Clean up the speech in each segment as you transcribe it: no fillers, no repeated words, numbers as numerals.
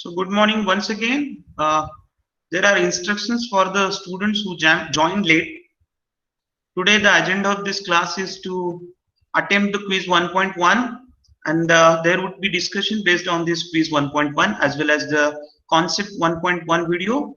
So good morning once again. There are instructions for the students who joined late. Today the agenda of this class is to attempt the quiz 1.1 and there would be discussion based on this quiz 1.1 as well as the concept 1.1 video.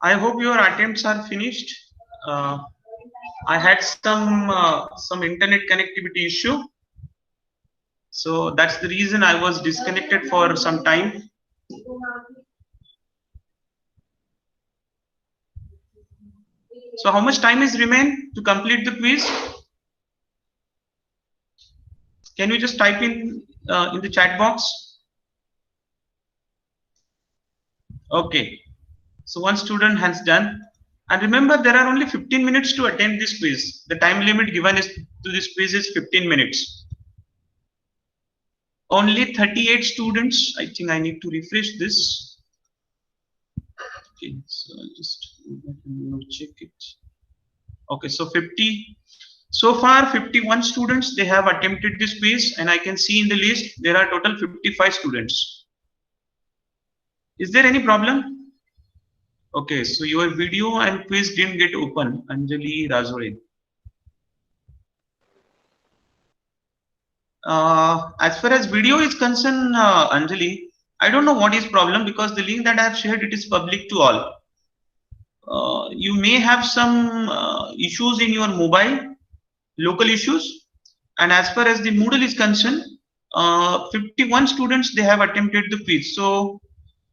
I hope your attempts are finished. Uh, I had some internet connectivity issue, so that's the reason I was disconnected for some time. So how much time is remain to complete the quiz? Can you just type in the chat box? Okay. So one student has done. And remember, there are only 15 minutes to attend this quiz. The time limit given is to this quiz is 15 minutes. Only 38 students. I think I need to refresh this. Okay, so I'll just check it. Okay, so 50. So far, 51 students they have attempted this quiz, and I can see in the list there are total 55 students. Is there any problem? Okay, so your video and quiz didn't get open, Anjali Razore. As far as video is concerned, Anjali, I don't know what is problem because the link that I have shared it is public to all. You may have some issues in your mobile, local issues, and as far as the Moodle is concerned, 51 students they have attempted the quiz. So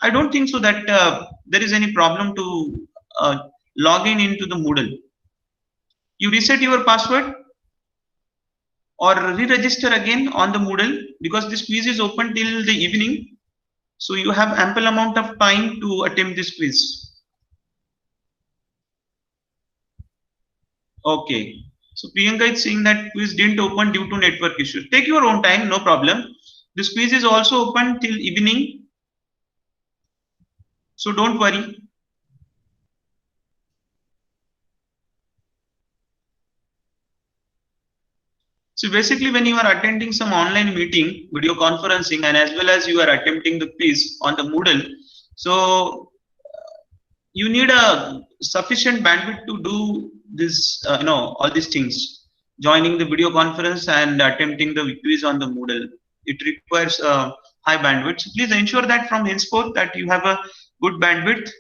I don't think so that there is any problem to log in into the Moodle. You reset your password or re-register again on the Moodle because this quiz is open till the evening. So you have ample amount of time to attempt this quiz. Okay. So Priyanka is saying that quiz didn't open due to network issues. Take your own time, no problem. This quiz is also open till evening. So don't worry. So basically when you are attending some online meeting, video conferencing, and as well as you are attempting the quiz on the Moodle, so you need a sufficient bandwidth to do this, all these things. Joining the video conference and attempting the quiz on the Moodle. It requires high bandwidth. So please ensure that from henceforth that you have a good bandwidth.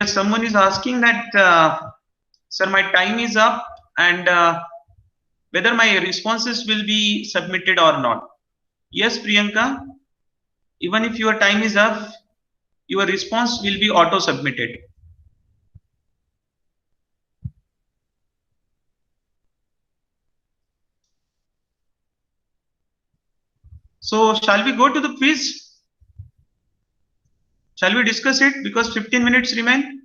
Someone is asking that, sir, my time is up and whether my responses will be submitted or not. Yes, Priyanka, even if your time is up, your response will be auto submitted. So shall we go to the quiz? Shall we discuss it because 15 minutes remain?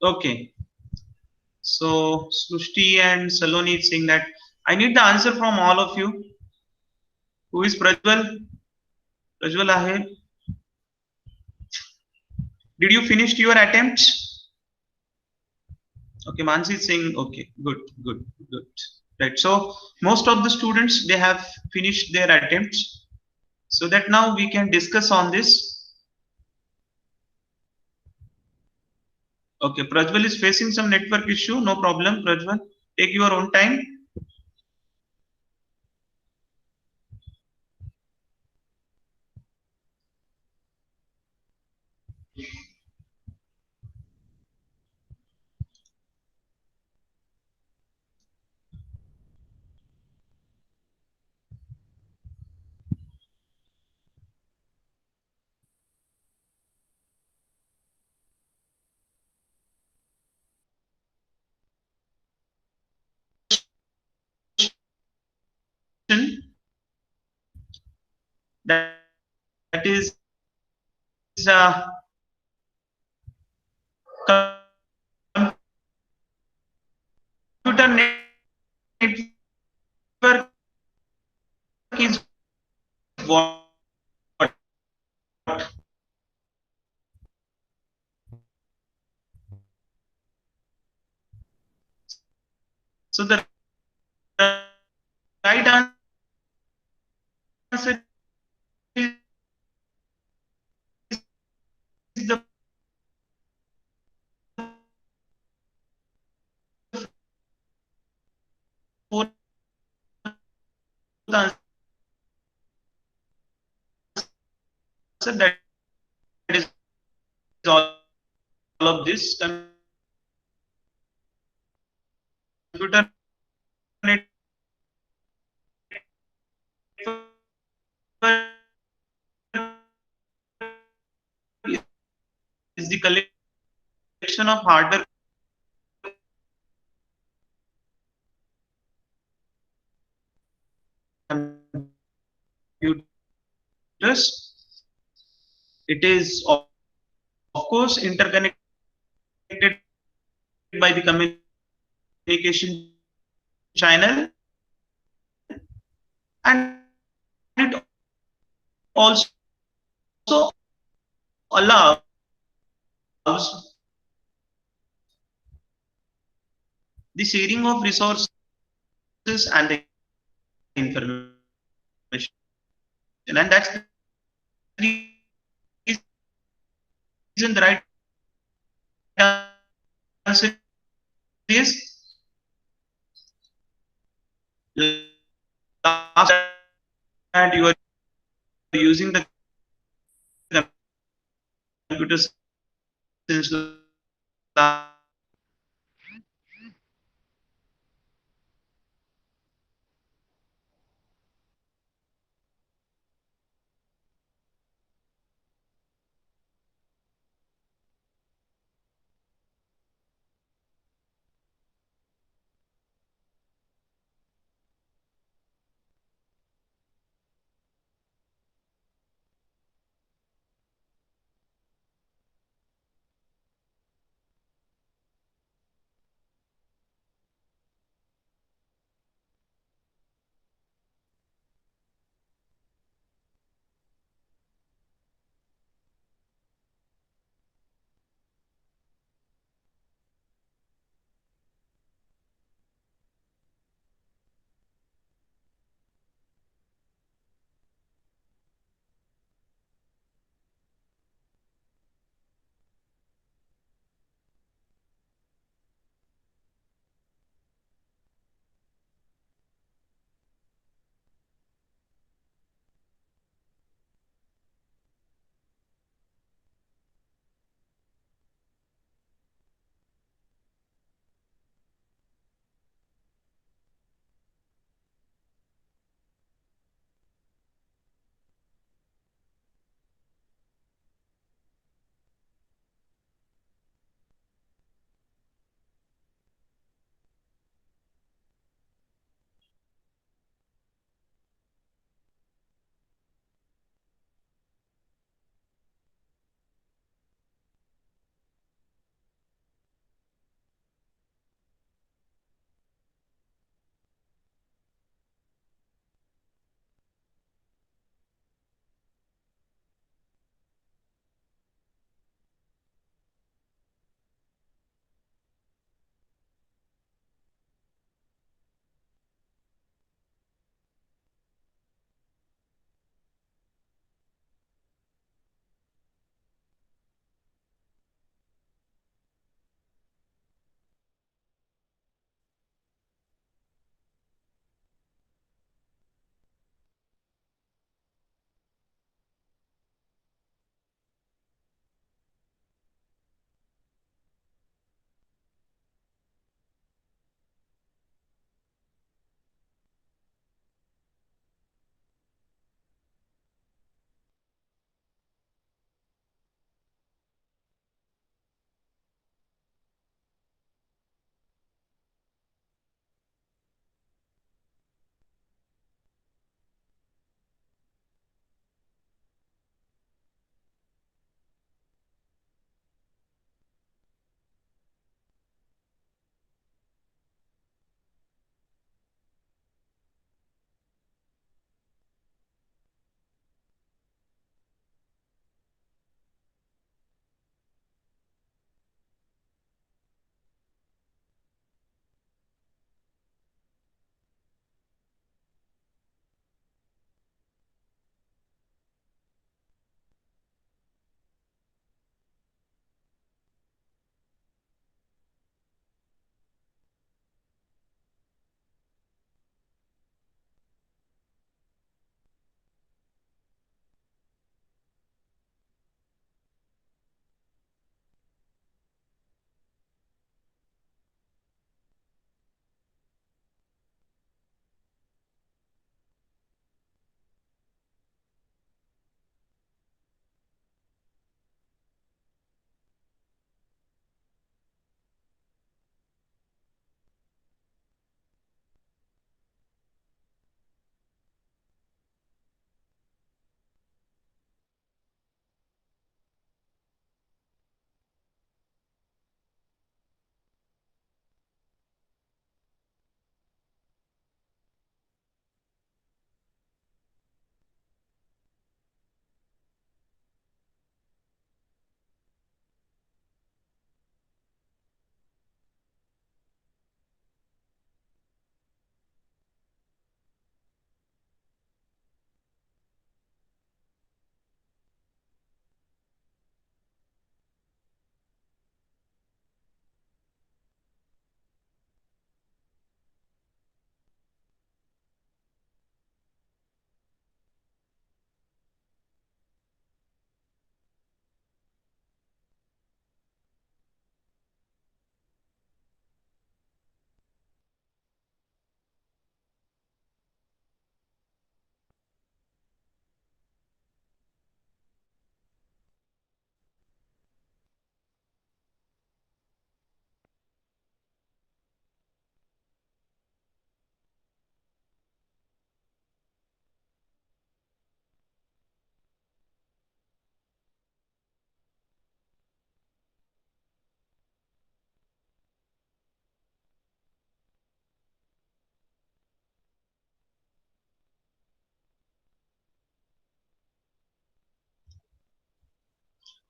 Okay. So Srushti and Saloni is saying that I need the answer from all of you. Who is Prajwal? Prajwal Ahe. Did you finish your attempts? Okay, Mansi is saying okay, good, good, good. Right. So most of the students they have finished their attempts. So that now we can discuss on this. Okay, Prajwal is facing some network issue. No problem, Prajwal. Take your own time. That, that is computer network what? So the right answer is the fourth answer, that is all of this computer network is the collection of hardware computers. It is of course interconnected by the communication channel, and it also allows the sharing of resources and the information. And that's the reason the right answer is last, that you are using the computer since last.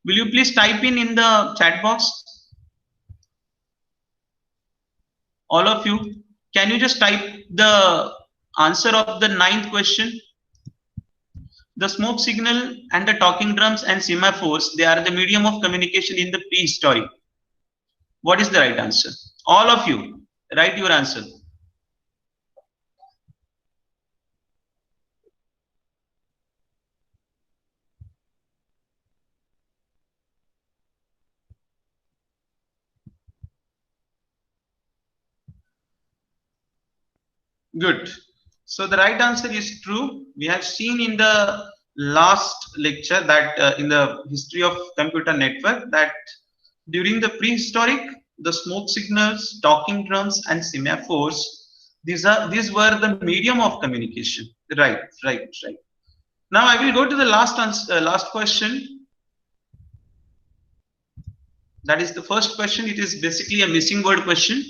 Will you please type in the chat box? All of you, can you just type the answer of the 9th question? The smoke signal and the talking drums and semaphores, they are the medium of communication in the prehistory. What is the right answer? All of you, write your answer. Good. So the right answer is true. We have seen in the last lecture that in the history of computer network that during the prehistoric, the smoke signals, talking drums, and semaphores, these were the medium of communication. Right, right, right. Now I will go to the last question. That is the first question. It is basically a missing word question.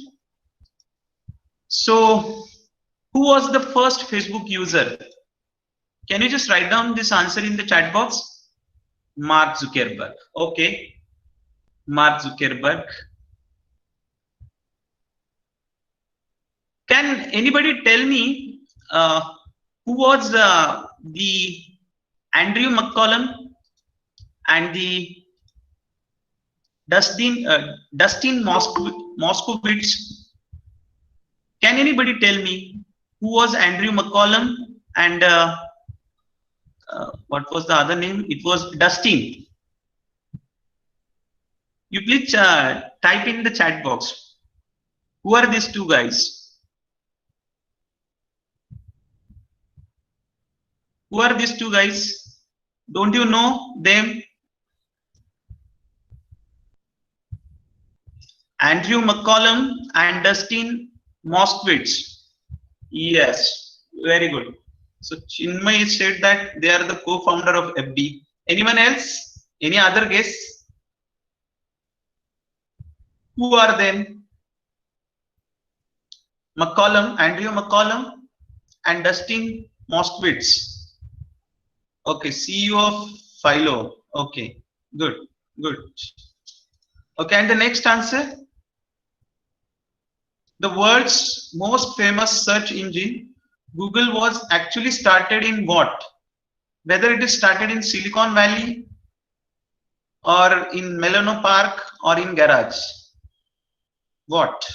So, who was the first Facebook user? Can you just write down this answer in the chat box? Mark Zuckerberg. Okay. Mark Zuckerberg. Can anybody tell me who was the Andrew McCollum and the Dustin Moskowitz? Can anybody tell me who was Andrew McCollum and what was the other name? It was Dustin. You please type in the chat box. Who are these two guys? Who are these two guys? Don't you know them? Andrew McCollum and Dustin Moskowitz. Yes, very good. So Chinmay said that they are the co-founder of FB. Anyone else? Any other guess? Who are them? McCollum, Andrew McCollum and Dustin Moskowitz. Okay, CEO of Philo. Okay, good, good. Okay, and the next answer? The world's most famous search engine, Google, was actually started in what? Whether it is started in Silicon Valley or in Menlo Park or in garage. What?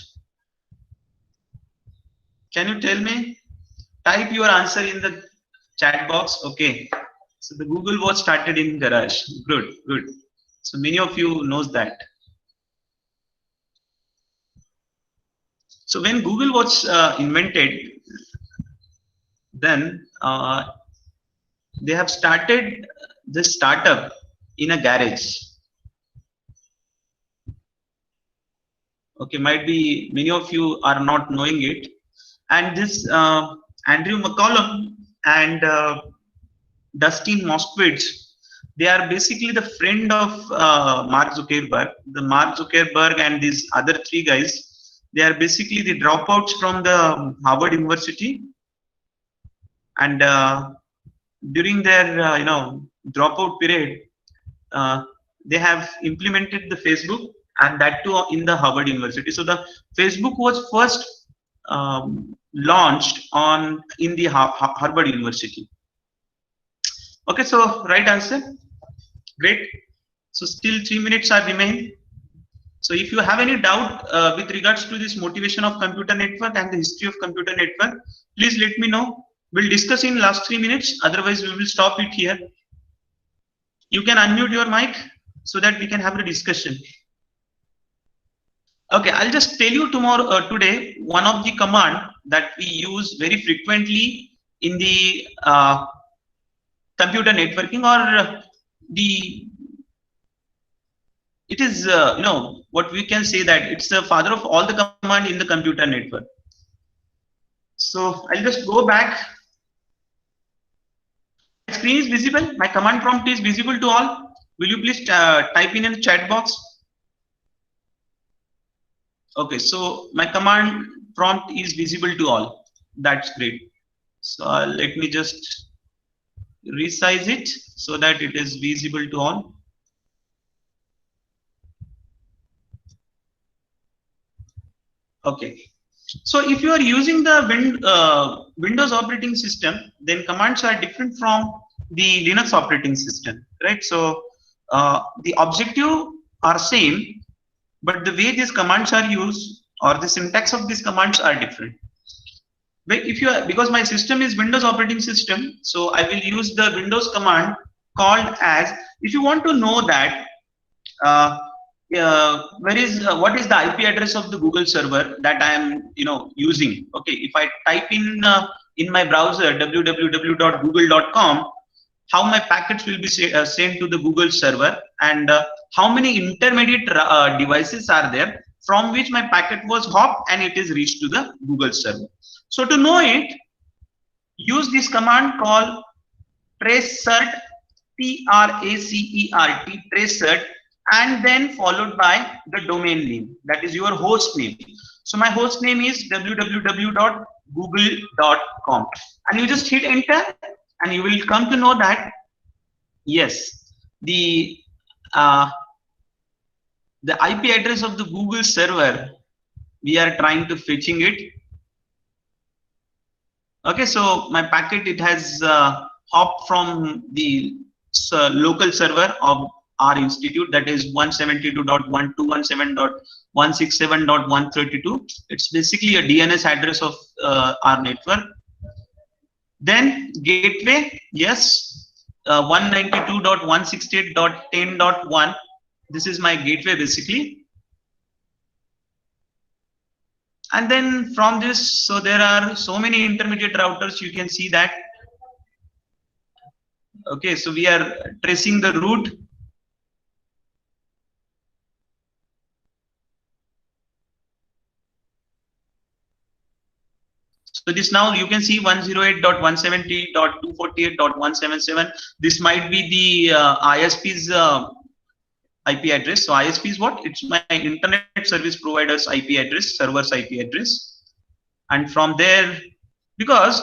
Can you tell me? Type your answer in the chat box. Okay. So the Google was started in garage. Good, good. So many of you knows that. So when Google was invented, then they have started this startup in a garage. Okay, might be many of you are not knowing it. And this Andrew McCollum and Dustin Moskowitz, they are basically the friend of Mark Zuckerberg. The Mark Zuckerberg and these other three guys, they are basically the dropouts from the Harvard University. And during their dropout period, they have implemented the Facebook, and that too in the Harvard University. So the Facebook was first launched in the Harvard University. Okay, so right answer. Great. So still 3 minutes are remain. So if you have any doubt with regards to this motivation of computer network and the history of computer network, please let me know. We'll discuss in last 3 minutes. Otherwise, we will stop it here. You can unmute your mic so that we can have a discussion. Okay, I'll just tell you today, one of the command that we use very frequently in the computer networking, or it is what we can say that it's the father of all the command in the computer network. So I'll just go back. My screen is visible. My command prompt is visible to all. Will you please type in the chat box? Okay, so my command prompt is visible to all. That's great. So let me just resize it so that it is visible to all. Okay. So if you are using the Windows operating system, then commands are different from the Linux operating system, right? So the objective are same, but the way these commands are used or the syntax of these commands are different. But if you are, because my system is Windows operating system, so I will use the Windows command called as. If you want to know that uh, where is what is the IP address of the Google server that I am using. Okay, if I type in my browser www.google.com, how my packets will be sent to the Google server, and how many intermediate devices are there from which my packet was hopped and it is reached to the Google server. So to know it, use this command called tracert, T-R-A-C-E-R-T, tracert, and then followed by the domain name, that is your host name. So my host name is www.google.com, and you just hit enter, and you will come to know that yes, the uh, the IP address of the Google server, we are trying to fetching it. Okay, so my packet, it has hopped from the local server of our institute, that is 172.121.7.167.132. It's basically a DNS address of our network. Then gateway, yes, 192.168.10.1. This is my gateway basically. And then from this, so there are so many intermediate routers, you can see that. Okay, so we are tracing the route. So this now you can see 108.170.248.177. This might be the ISP's IP address. So ISP is what? It's my internet service provider's IP address, server's IP address. And from there, because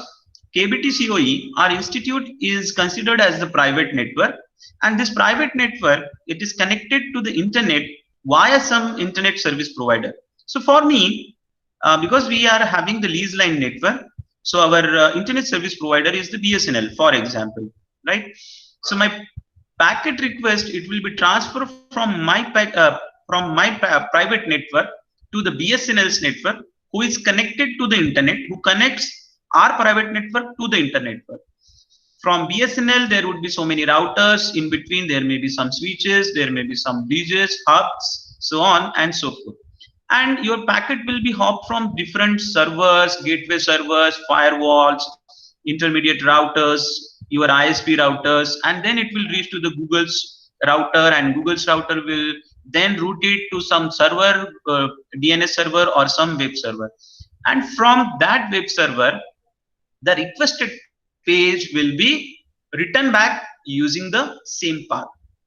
KBT COE, our institute is considered as the private network, and this private network, it is connected to the internet via some internet service provider. So for me, because we are having the lease line network, so our internet service provider is the BSNL, for example, right? So my packet request, it will be transferred from my private network to the BSNL's network, who is connected to the internet, who connects our private network to the internet network. From BSNL, there would be so many routers. In between, there may be some switches, there may be some bridges, hubs, so on and so forth. And your packet will be hopped from different servers, gateway servers, firewalls, intermediate routers, your ISP routers, and then it will reach to the Google's router, and Google's router will then route it to some server, DNS server or some web server. And from that web server, the requested page will be written back using the same path.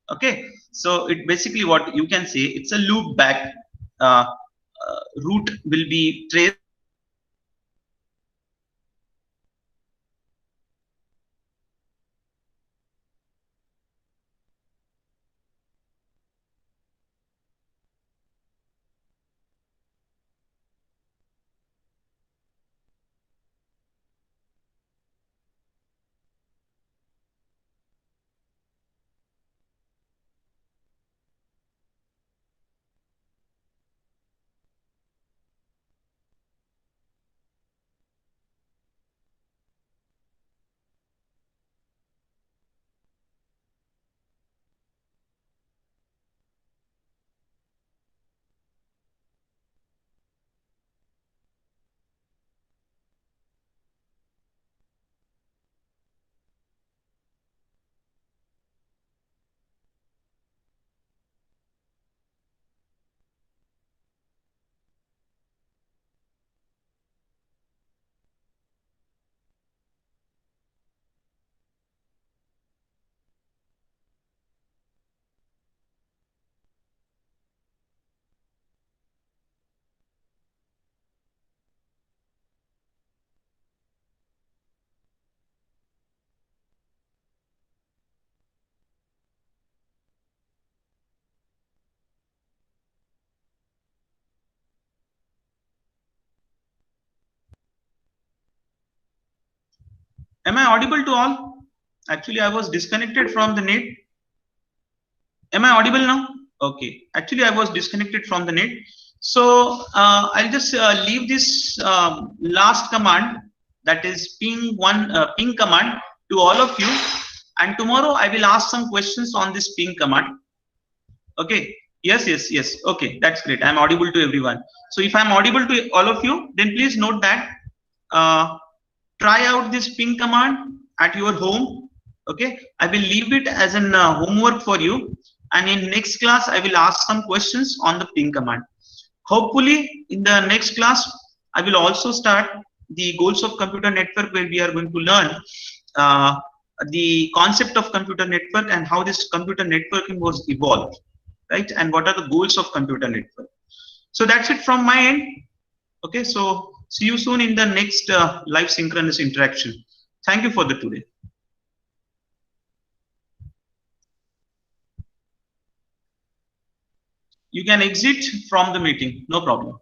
Okay, so it basically, what you can say, it's a loop back. Route will be traced. Am I audible to all? Actually, I was disconnected from the net. Am I audible now? Okay. Actually, I was disconnected from the net. So I'll just leave this last command, that is ping command, to all of you. And tomorrow I will ask some questions on this ping command. Okay. Yes, yes, yes. Okay, that's great. I'm audible to everyone. So if I'm audible to all of you, then please note that uh, try out this ping command at your home. Okay, I will leave it as an homework for you, and in next class I will ask some questions on the ping command. Hopefully in the next class I will also start the goals of computer network, where we are going to learn uh, the concept of computer network and how this computer networking was evolved, right, and what are the goals of computer network. So that's it from my end. Okay, so see you soon in the next live synchronous interaction. Thank you for the today. You can exit from the meeting, no problem.